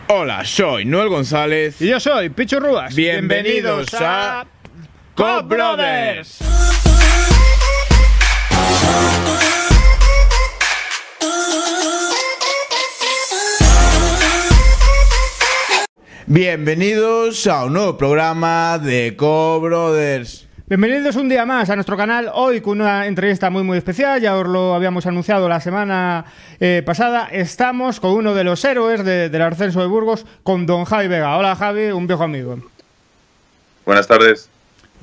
Hola, soy Noel González. Y yo soy Pichu Rúas. Bienvenidos a Cop Brothers. Bienvenidos a un nuevo programa de Cop Brothers. Bienvenidos un día más a nuestro canal, hoy con una entrevista muy especial. Ya os lo habíamos anunciado la semana pasada. Estamos con uno de los héroes del ascenso de Burgos, con don Javi Vega. Hola Javi, un viejo amigo. Buenas tardes.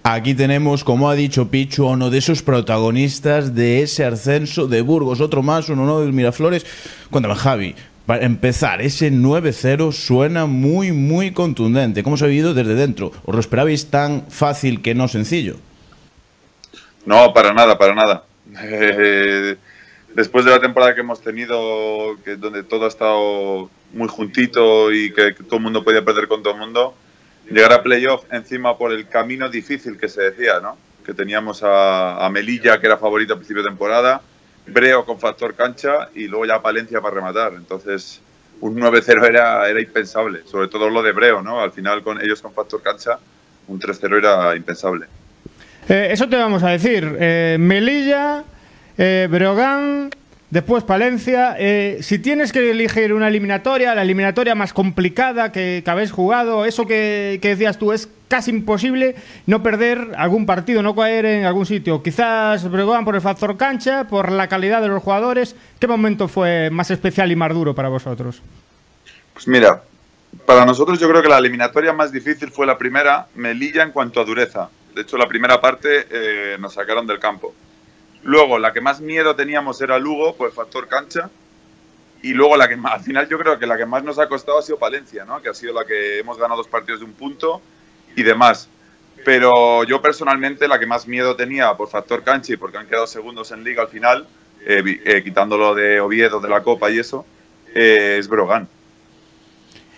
Aquí tenemos, como ha dicho Pichu, a uno de esos protagonistas de ese ascenso de Burgos. Otro más, uno del Miraflores. Cuéntame, Javi, para empezar, ese 9-0 suena muy contundente. ¿Cómo se ha vivido desde dentro? ¿Os lo esperabais tan fácil que no sencillo? No, para nada, para nada. Después de la temporada que hemos tenido, donde todo ha estado muy juntito y que todo el mundo podía perder con todo el mundo, llegar a playoff encima por el camino difícil que se decía, ¿no? Que teníamos a Melilla, que era favorito a principio de temporada, Breo con factor cancha y luego ya Palencia para rematar. Entonces, un 9-0 era impensable, sobre todo lo de Breo, ¿no? Al final, con ellos con factor cancha, un 3-0 era impensable. Eso te vamos a decir. Melilla, Breogán, después Palencia. Si tienes que elegir una eliminatoria, la eliminatoria más complicada que habéis jugado, eso que decías tú, es casi imposible no perder algún partido, no caer en algún sitio. Quizás Breogán por el factor cancha, por la calidad de los jugadores. ¿Qué momento fue más especial y más duro para vosotros? Pues mira, para nosotros yo creo que la eliminatoria más difícil fue la primera, Melilla, en cuanto a dureza. De hecho, la primera parte nos sacaron del campo. Luego, la que más miedo teníamos era Lugo, por el factor cancha. Y luego, la que más, al final yo creo que la que más nos ha costado ha sido Palencia, ¿no? Que ha sido la que hemos ganado 2 partidos de un punto y demás. Pero yo personalmente la que más miedo tenía por factor cancha y porque han quedado segundos en Liga al final, quitándolo de Oviedo, de la Copa y eso, es Breogán.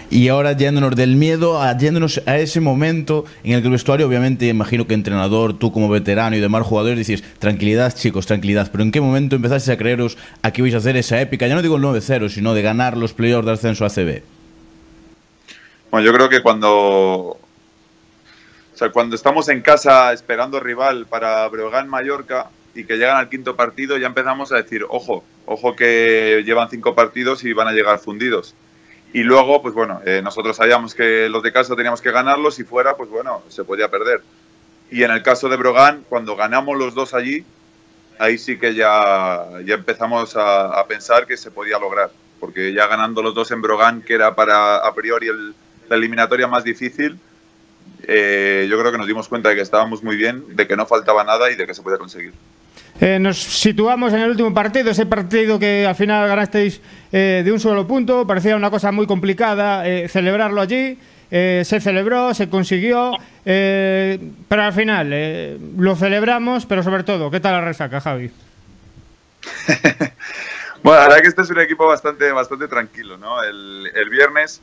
Y ahora yéndonos del miedo, yéndonos a ese momento en el que el vestuario, obviamente, imagino que entrenador, tú como veterano y demás jugadores, decís, tranquilidad chicos, tranquilidad, pero ¿en qué momento empezasteis a creeros a que vais a hacer esa épica, ya no digo el 9-0, sino de ganar los playoffs de ascenso a ACB? Bueno, yo creo que cuando estamos en casa esperando rival para Breogán Mallorca y que llegan al 5.º partido, ya empezamos a decir, ojo que llevan 5 partidos y van a llegar fundidos. Y luego, pues bueno, nosotros sabíamos que los de casa teníamos que ganarlos y fuera, pues bueno, se podía perder. Y en el caso de Breogán, cuando ganamos los 2 allí, ahí sí que ya empezamos a pensar que se podía lograr. Porque ya ganando los 2 en Breogán, que era a priori la eliminatoria más difícil, yo creo que nos dimos cuenta de que estábamos muy bien, de que no faltaba nada y de que se podía conseguir. Nos situamos en el último partido, ese partido que al final ganasteis de un solo punto. Parecía una cosa muy complicada celebrarlo allí. Se celebró, se consiguió, pero al final lo celebramos, pero sobre todo, ¿qué tal la resaca, Javi? Bueno, la verdad que este es un equipo bastante tranquilo, ¿no? El viernes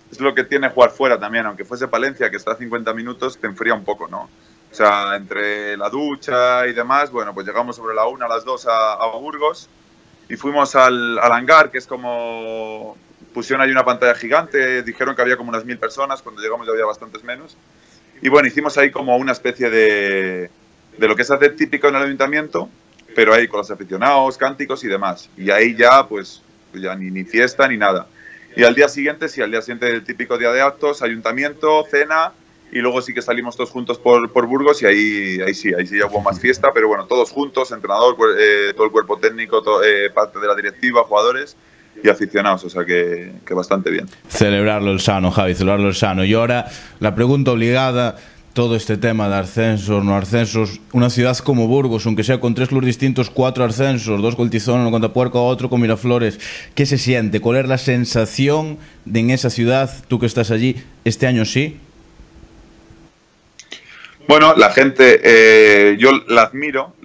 es lo que tiene jugar fuera también, aunque fuese Palencia, que está a 50 minutos, te enfría un poco, ¿no? O sea, entre la ducha y demás, bueno, pues llegamos sobre la 1, a las 2 a Burgos y fuimos al hangar, que es como... Pusieron ahí una pantalla gigante, dijeron que había como unas 1000 personas, cuando llegamos ya había bastantes menos. Y bueno, hicimos ahí como una especie de lo que es hacer típico en el ayuntamiento, pero ahí con los aficionados, cánticos y demás. Y ahí ya, pues ya ni fiesta ni nada. Y al día siguiente, el típico día de actos, ayuntamiento, cena... Y luego sí que salimos todos juntos por Burgos y ahí sí ya hubo más fiesta, pero bueno, todos juntos, entrenador, todo el cuerpo técnico, parte de la directiva, jugadores y aficionados, o sea que bastante bien. Celebrarlo el sano, Javi, celebrarlo el sano. Y ahora la pregunta obligada, todo este tema de ascensos, no ascensos, una ciudad como Burgos, aunque sea con 3 clubes distintos, 4 ascensos, 2 con Tizón, 1 con Tapuerco, otro con Miraflores, ¿qué se siente? ¿Cuál es la sensación de en esa ciudad, tú que estás allí, este año sí? Bueno, la gente, yo la admiro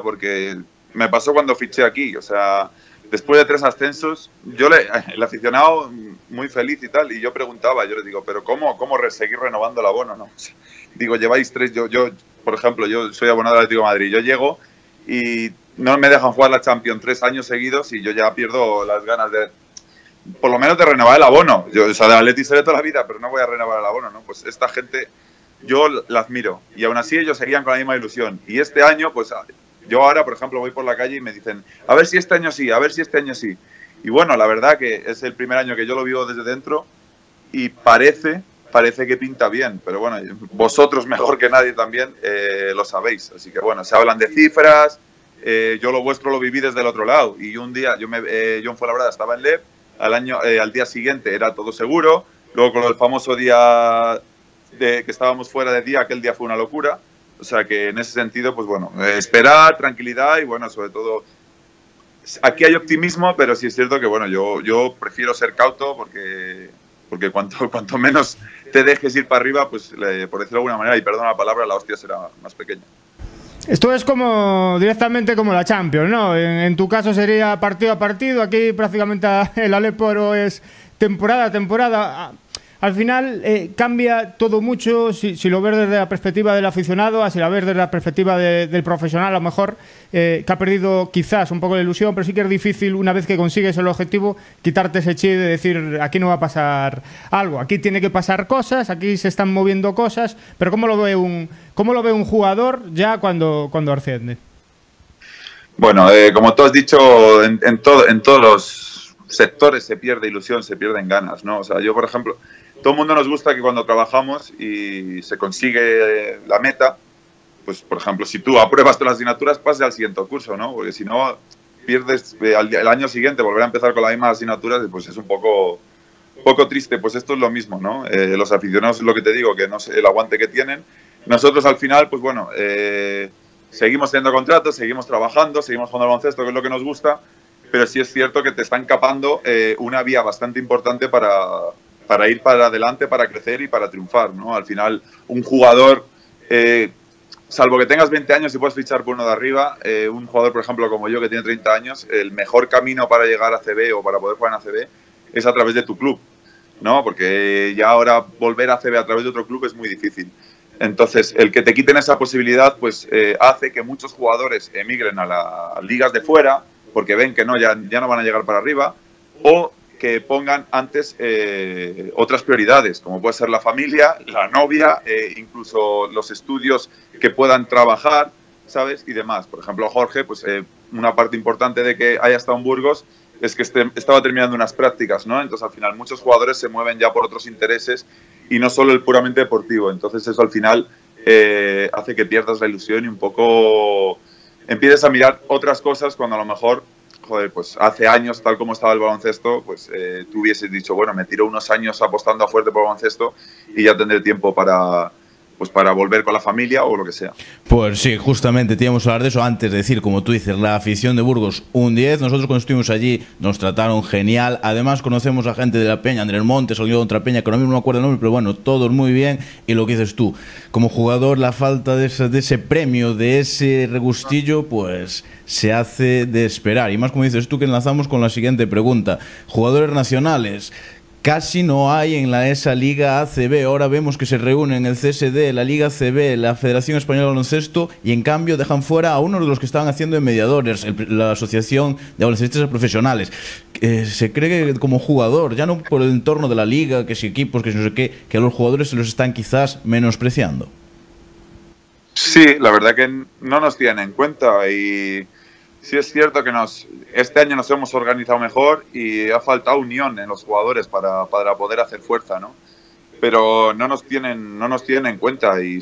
porque me pasó cuando fiché aquí, o sea, después de 3 ascensos, el aficionado muy feliz y tal, y yo preguntaba, yo le digo, pero ¿cómo seguir renovando el abono? ¿No? O sea, digo, lleváis 3, yo, por ejemplo, yo soy abonado del Atlético de Madrid, yo llego y no me dejan jugar la Champions 3 años seguidos y yo ya pierdo las ganas por lo menos de renovar el abono. Yo, o sea, de Atleti seré toda la vida, pero no voy a renovar el abono, ¿no? Pues esta gente, yo la admiro. Y aún así ellos seguían con la misma ilusión. Y este año, pues yo ahora, por ejemplo, voy por la calle y me dicen, a ver si este año sí, a ver si este año sí. Y bueno, la verdad que es el primer año que yo lo vivo desde dentro y parece que pinta bien. Pero bueno, vosotros mejor que nadie también lo sabéis. Así que bueno, se hablan de cifras, yo lo vuestro lo viví desde el otro lado. Y un día, yo en Fuenlabrada estaba en LEP, al día siguiente era todo seguro. Luego con el famoso día que estábamos fuera de día, aquel día fue una locura. O sea que en ese sentido, pues bueno, esperar, tranquilidad y bueno, sobre todo, aquí hay optimismo, pero sí es cierto que bueno, yo prefiero ser cauto porque cuanto menos te dejes ir para arriba, pues por decirlo de alguna manera, y perdona la palabra, la hostia será más pequeña. Esto es como directamente como la Champions, ¿no? En tu caso sería partido a partido, aquí prácticamente el Aleppo es temporada a temporada. Al final cambia todo mucho si lo ves desde la perspectiva del aficionado, si lo ves desde la perspectiva del profesional, a lo mejor que ha perdido quizás un poco la ilusión, pero sí que es difícil una vez que consigues el objetivo quitarte ese chip de decir aquí no va a pasar algo, aquí tiene que pasar cosas, aquí se están moviendo cosas, pero ¿cómo lo ve un jugador ya cuando asciende? Bueno, como tú has dicho, en todos los sectores se pierde ilusión, se pierden ganas, ¿no? O sea, yo por ejemplo, todo el mundo nos gusta que cuando trabajamos y se consigue la meta, pues por ejemplo, si tú apruebas todas las asignaturas, pases al siguiente curso, ¿no? Porque si no, pierdes el año siguiente, volver a empezar con las mismas asignaturas, pues es un poco triste. Pues esto es lo mismo, ¿no? Los aficionados, lo que te digo, que no sé el aguante que tienen. Nosotros al final, pues bueno, seguimos teniendo contratos, seguimos trabajando, seguimos jugando al baloncesto, que es lo que nos gusta, pero sí es cierto que te están capando una vía bastante importante para ir para adelante, para crecer y para triunfar, ¿no? Al final, un jugador, salvo que tengas 20 años y puedas fichar por uno de arriba, un jugador, por ejemplo, como yo, que tiene 30 años, el mejor camino para llegar a CB o para poder jugar en ACB es a través de tu club, ¿no? Porque ya ahora volver a ACB a través de otro club es muy difícil. Entonces, el que te quiten esa posibilidad, pues hace que muchos jugadores emigren a las ligas de fuera, porque ven que ya no van a llegar para arriba, o que pongan antes otras prioridades, como puede ser la familia, la novia, incluso los estudios que puedan trabajar, ¿sabes? Y demás. Por ejemplo, Jorge, pues una parte importante de que haya estado en Burgos es que estaba terminando unas prácticas, ¿no? Entonces, al final, muchos jugadores se mueven ya por otros intereses y no solo el puramente deportivo. Entonces, eso al final hace que pierdas la ilusión y un poco empieces a mirar otras cosas cuando a lo mejor, joder, pues hace años, tal como estaba el baloncesto, pues tú hubieses dicho, bueno, me tiro unos años apostando a fuerte por el baloncesto y ya tendré tiempo para volver con la familia o lo que sea. Pues sí, justamente teníamos que hablar de eso antes de decir, como tú dices, la afición de Burgos, un 10. Nosotros cuando estuvimos allí nos trataron genial. Además conocemos a gente de la Peña, Andrés Montes, salió de otra Peña, que no me acuerdo el nombre, pero bueno, todos muy bien. Y lo que dices tú, como jugador, la falta de ese premio, de ese regustillo, pues se hace de esperar. Y más como dices tú, que enlazamos con la siguiente pregunta. Jugadores nacionales, casi no hay en esa Liga ACB. Ahora vemos que se reúnen el CSD, la Liga ACB, la Federación Española de Baloncesto, y en cambio dejan fuera a uno de los que estaban haciendo de mediadores, la Asociación de Baloncestistas Profesionales. Se cree que como jugador, ya no por el entorno de la liga, que si equipos, que si no sé qué, que a los jugadores se los están quizás menospreciando. Sí, la verdad que no nos tienen en cuenta y sí es cierto que este año nos hemos organizado mejor y ha faltado unión en los jugadores para poder hacer fuerza, ¿no? Pero no nos tienen en cuenta y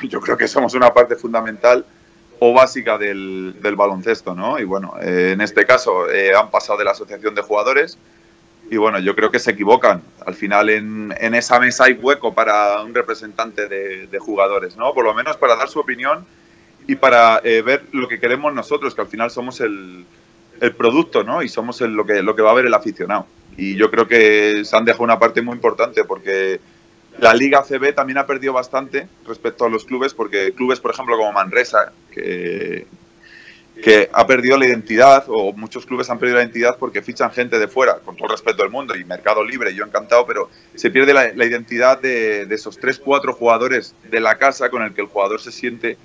yo creo que somos una parte fundamental o básica del baloncesto, ¿no? Y bueno, en este caso han pasado de la asociación de jugadores y bueno, yo creo que se equivocan. Al final en esa mesa hay hueco para un representante de jugadores, ¿no? Por lo menos para dar su opinión y para ver lo que queremos nosotros, que al final somos el producto, ¿no? Y somos lo que va a ver el aficionado. Y yo creo que se han dejado una parte muy importante porque la Liga ACB también ha perdido bastante respecto a los clubes, porque clubes, por ejemplo, como Manresa, que ha perdido la identidad, o muchos clubes han perdido la identidad porque fichan gente de fuera, con todo el respeto del mundo, y Mercado Libre, yo encantado, pero se pierde la identidad de esos 3-4 jugadores de la casa con el que el jugador se siente,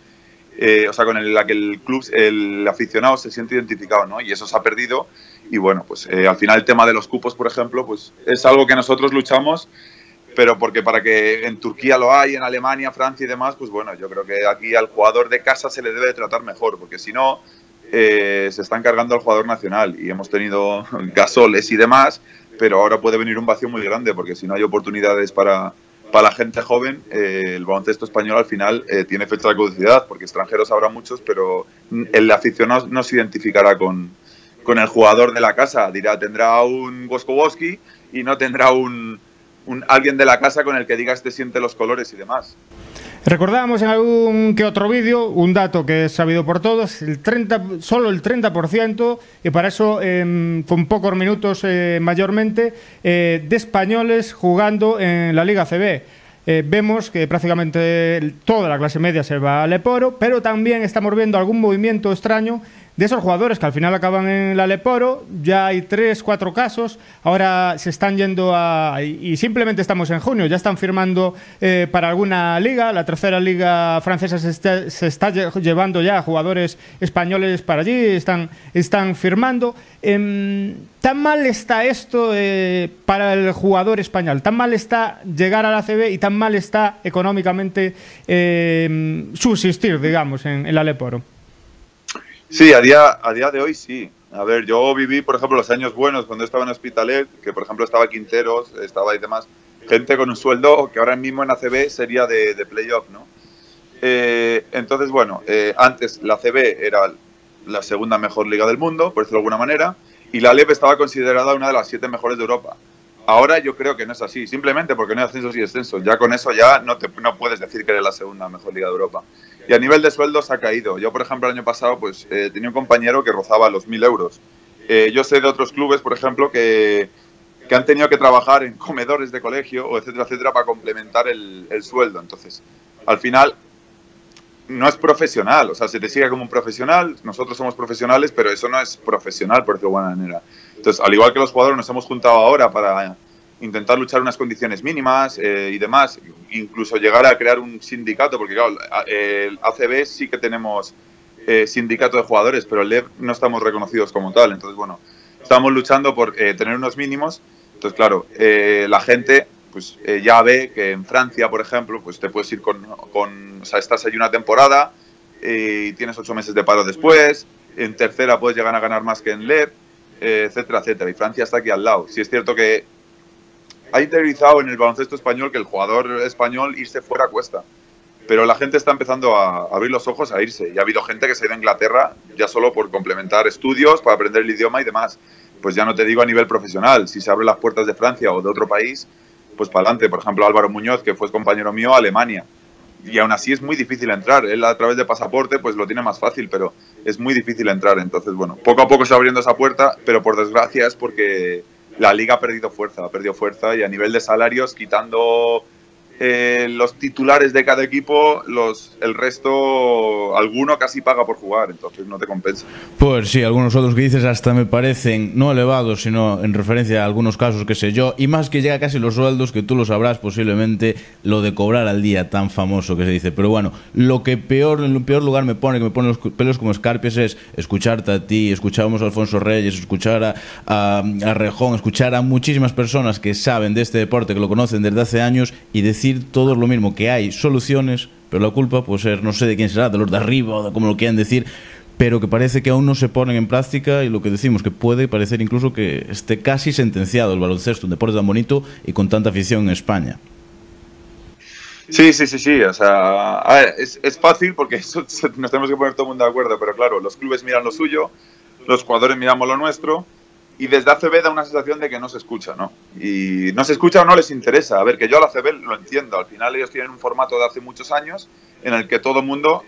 o sea, con la que el club, el aficionado se siente identificado, ¿no? Y eso se ha perdido Y bueno, pues al final el tema de los cupos, por ejemplo, pues es algo que nosotros luchamos, pero porque para que en Turquía lo hay, en Alemania, Francia y demás, pues bueno, yo creo que aquí al jugador de casa se le debe de tratar mejor, porque si no, se están cargando al jugador nacional y hemos tenido Gasoles y demás, pero ahora puede venir un vacío muy grande, porque si no hay oportunidades para la gente joven, el baloncesto español al final tiene fecha de caducidad, porque extranjeros habrá muchos, pero el aficionado no se identificará con el jugador de la casa. Dirá, tendrá un Woskowski y no tendrá alguien de la casa con el que diga este siente los colores y demás. Recordábamos en algún que otro vídeo un dato que es sabido por todos, solo el 30%, y para eso con pocos minutos mayormente, de españoles jugando en la Liga ACB. Vemos que prácticamente toda la clase media se va al Leporo, pero también estamos viendo algún movimiento extraño de esos jugadores que al final acaban en la Leporo. Ya hay 3, 4 casos, ahora se están yendo y simplemente estamos en junio, ya están firmando para alguna liga. La tercera liga francesa se está llevando ya a jugadores españoles para allí, están firmando. ¿Tan mal está esto para el jugador español? ¿Tan mal está llegar a la ACB y tan mal está económicamente subsistir, digamos, en la Leporo? Sí, a día de hoy sí. A ver, yo viví, por ejemplo, los años buenos cuando estaba en Hospitalet, que por ejemplo estaba Quinteros, estaba y demás, gente con un sueldo que ahora mismo en ACB sería de playoff, ¿no? Entonces, bueno, antes la ACB era la segunda mejor liga del mundo, por decirlo de alguna manera, y la LEP estaba considerada una de las 7 mejores de Europa. Ahora yo creo que no es así, simplemente porque no hay ascensos y descensos. Ya con eso ya no puedes decir que eres la segunda mejor liga de Europa. Y a nivel de sueldos ha caído. Yo, por ejemplo, el año pasado pues tenía un compañero que rozaba los 1.000 euros. Yo sé de otros clubes, por ejemplo, que han tenido que trabajar en comedores de colegio, o etcétera, etcétera, para complementar el sueldo. Entonces, al final, no es profesional. O sea, se te sigue como un profesional, nosotros somos profesionales, pero eso no es profesional, por decirlo de alguna manera. Entonces, al igual que los jugadores nos hemos juntado ahora para intentar luchar unas condiciones mínimas y demás, incluso llegar a crear un sindicato, porque claro, el ACB sí que tenemos sindicato de jugadores, pero el LEP no estamos reconocidos como tal. Entonces, bueno, estamos luchando por tener unos mínimos. Entonces, claro, la gente pues ya ve que en Francia, por ejemplo, pues te puedes ir o sea, estás allí una temporada y tienes 8 meses de paro después, en tercera puedes llegar a ganar más que en LEP, etcétera, etcétera. Y Francia está aquí al lado. Sí es cierto que ha interiorizado en el baloncesto español que el jugador español irse fuera cuesta, pero la gente está empezando a abrir los ojos a irse, y ha habido gente que se ha ido a Inglaterra ya solo por complementar estudios, para aprender el idioma y demás. Pues ya no te digo a nivel profesional, si se abren las puertas de Francia o de otro país, pues para adelante. Por ejemplo, Álvaro Muñoz, que fue compañero mío, a Alemania, y aún así es muy difícil entrar. Él a través de pasaporte pues lo tiene más fácil, pero es muy difícil entrar. Entonces, bueno, poco a poco se va abriendo esa puerta, pero por desgracia es porque la liga ha perdido fuerza, y a nivel de salarios, quitando los titulares de cada equipo, el resto, alguno casi paga por jugar, entonces no te compensa. Pues sí, algunos otros que dices hasta me parecen no elevados, sino en referencia a algunos casos, que sé yo, y más que llega casi los sueldos, que tú lo sabrás posiblemente, lo de cobrar al día tan famoso que se dice. Pero bueno, lo que peor, en el peor lugar que me pone los pelos como escarpias es escucharte a ti, escuchábamos a Alfonso Reyes, escuchar a Rejón, escuchar a muchísimas personas que saben de este deporte, que lo conocen desde hace años, y decir todos lo mismo, que hay soluciones, pero la culpa puede ser, no sé de quién será, de los de arriba o de como lo quieran decir, pero que parece que aún no se ponen en práctica, y lo que decimos, que puede parecer incluso que esté casi sentenciado el baloncesto, un deporte tan bonito y con tanta afición en España. Sí, o sea, a ver, es fácil porque nos tenemos que poner todo el mundo de acuerdo, pero claro, los clubes miran lo suyo, los jugadores miramos lo nuestro, y desde ACB da una sensación de que no se escucha, ¿no? Y no se escucha o no les interesa. A ver, que yo a la ACB lo entiendo. Al final ellos tienen un formato de hace muchos años en el que todo el mundo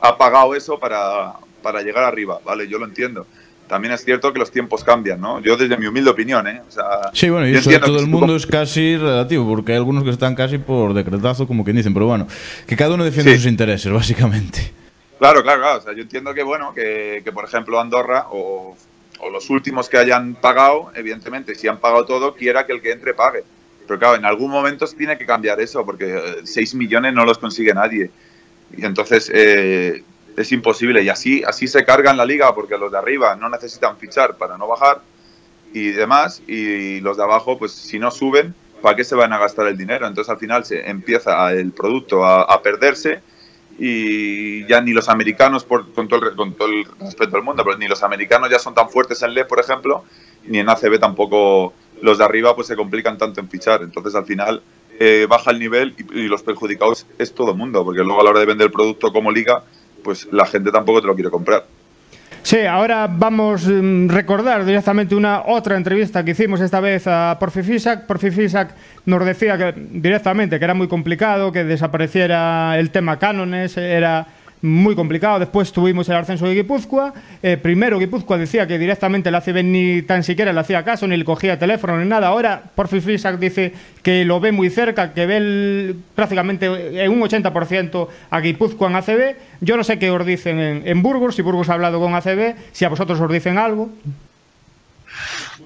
ha pagado eso para llegar arriba, ¿vale? Yo lo entiendo. También es cierto que los tiempos cambian, ¿no? Yo desde mi humilde opinión, ¿eh? O sea, sí, bueno, y eso de todo el mundo es casi relativo, porque hay algunos que están casi por decretazo, como quien dicen, pero bueno, que cada uno defiende sus intereses, básicamente. Claro. O sea, yo entiendo que, bueno, que por ejemplo Andorra o los últimos que hayan pagado, evidentemente, si han pagado todo, quiera que el que entre pague. Pero claro, en algún momento se tiene que cambiar eso, porque 6 millones no los consigue nadie. Y entonces, es imposible. Y así se cargan la liga, porque los de arriba no necesitan fichar para no bajar y demás, y los de abajo, pues si no suben, ¿para qué se van a gastar el dinero? Entonces al final se empieza el producto a perderse, y ya ni los americanos, con todo el respeto del mundo, pero ni los americanos ya son tan fuertes en LE, por ejemplo, ni en ACB tampoco. Los de arriba pues se complican tanto en fichar. Entonces al final baja el nivel, y los perjudicados es todo el mundo, porque luego a la hora de vender el producto como liga, pues la gente tampoco te lo quiere comprar. Sí, ahora vamos a recordar directamente otra entrevista que hicimos esta vez a Porfi Fisac. Porfi Fisac nos decía que directamente que era muy complicado, que desapareciera el tema cánones, era muy complicado. Después tuvimos el ascenso de Guipúzcoa. Primero Guipúzcoa decía que directamente la ACB ni tan siquiera le hacía caso, ni le cogía teléfono, ni nada. Ahora Porfi Fisac dice que lo ve muy cerca, que ve prácticamente en un 80% a Guipúzcoa en ACB. Yo no sé qué os dicen en Burgos, si Burgos ha hablado con ACB, si a vosotros os dicen algo.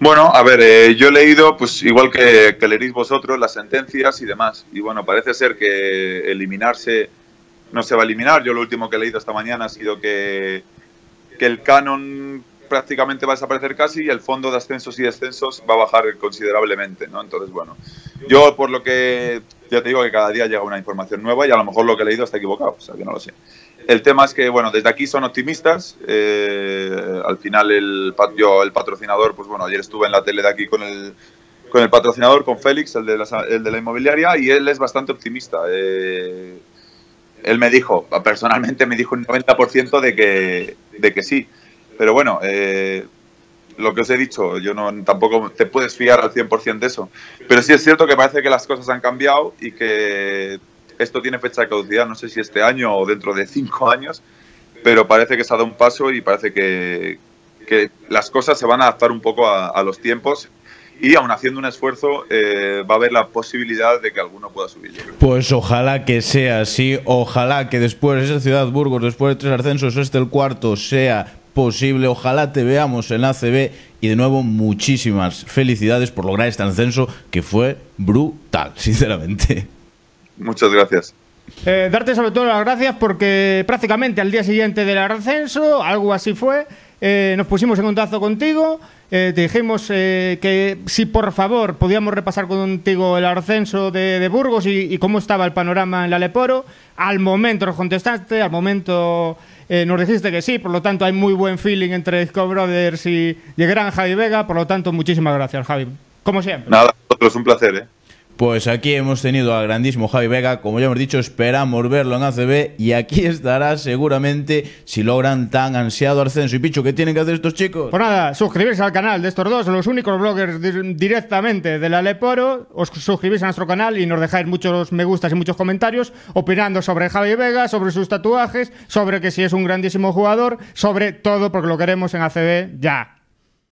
Bueno, a ver, yo he leído, pues igual que leeréis vosotros, las sentencias y demás. Y bueno, parece ser que eliminarse no se va a eliminar. Yo lo último que he leído esta mañana ha sido que el canon prácticamente va a desaparecer casi, y el fondo de ascensos y descensos va a bajar considerablemente, ¿no? Entonces, bueno, yo por lo que ya te digo que cada día llega una información nueva, y a lo mejor lo que he leído está equivocado, o sea, que no lo sé. El tema es que, bueno, desde aquí son optimistas. Al final el patrocinador, pues bueno, ayer estuve en la tele de aquí con el patrocinador, con Félix, el de la inmobiliaria, y él es bastante optimista. Él me dijo, personalmente me dijo un 90% de que sí. Pero bueno, lo que os he dicho, yo tampoco te puedes fiar al 100% de eso. Pero sí es cierto que parece que las cosas han cambiado, y que esto tiene fecha de caducidad, no sé si este año o dentro de 5 años, pero parece que se ha dado un paso, y parece que las cosas se van a adaptar un poco a los tiempos. Y aún haciendo un esfuerzo, va a haber la posibilidad de que alguno pueda subir. Pues ojalá que sea así, ojalá que después esa ciudad Burgos, después de 3 ascensos, el cuarto sea posible. Ojalá te veamos en la ACB, y de nuevo muchísimas felicidades por lograr este ascenso que fue brutal, sinceramente. Muchas gracias. Darte sobre todo las gracias, porque prácticamente al día siguiente del ascenso, algo así fue, nos pusimos en contacto contigo, te dijimos que si por favor podíamos repasar contigo el ascenso de Burgos y cómo estaba el panorama en la Leporo. Al momento nos contestaste, al momento nos dijiste que sí, por lo tanto hay muy buen feeling entre Disco Brothers y el gran Javi Vega, por lo tanto muchísimas gracias, Javi, como siempre. Nada, es un placer, Pues aquí hemos tenido al grandísimo Javi Vega, como ya hemos dicho, esperamos verlo en ACB, y aquí estará seguramente si logran tan ansiado ascenso. Y Pichu, ¿qué tienen que hacer estos chicos? Pues nada, suscribirse al canal de estos dos, los únicos bloggers directamente de la Leporo. Os suscribís a nuestro canal y nos dejáis muchos me gustas y muchos comentarios opinando sobre Javi Vega, sobre sus tatuajes, sobre que si es un grandísimo jugador, sobre todo, porque lo queremos en ACB ya.